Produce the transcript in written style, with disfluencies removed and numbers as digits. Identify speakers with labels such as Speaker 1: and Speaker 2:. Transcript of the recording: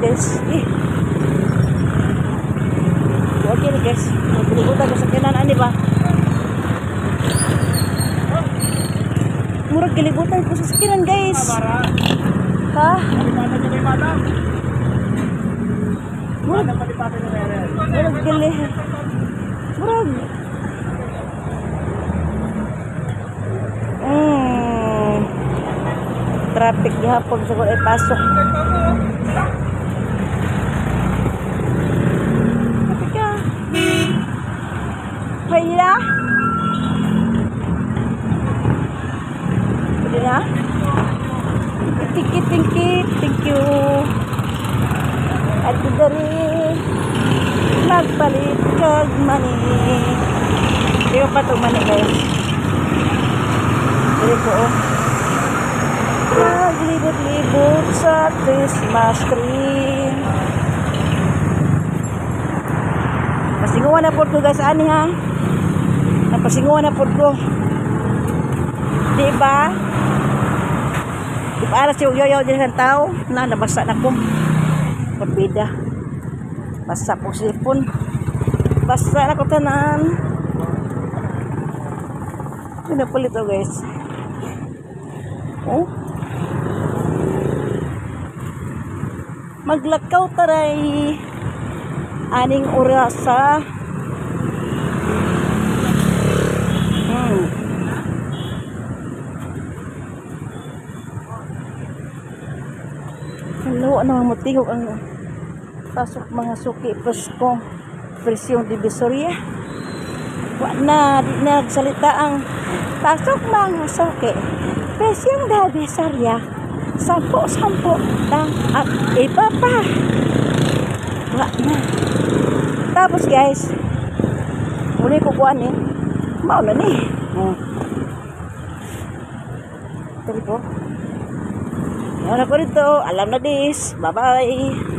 Speaker 1: guys. Okay na guys. Magkalibutan ka sa kinan, ani ba? Murag kalibutan ko sa sakinan guys. Ha? Murag gali. Murag. Traffic gihapon sa ay pasok. Traffic ka. Kaya? Pwede na? Thank you. At dari magpalit kag mani. Hindi ko pa itong mani guys. Hindi ko naglibot-libot sa Christmas tree. Pasinguan na po ko guys, ani ha? Napasinguan na po ko. Diba? Diba aras yung yoyo dyan ng tao? Nabasa na ko. Pabida. Basa po sipon. Basa na ko tanan. Pinapulit to guys. Oh. Maglakaw taray aning orasa. Hello, ano ang motiho ang pasok mga suki presko presyong divisoria. Wa na nagsalita ang pasok mga suki presyong divisoria. Sampo lang at iba pa. Wa na. Tapos guys, muli ko kuan eh. Mao na ni. Tari po. Ano ko dito? Alam na dis. Bye-bye.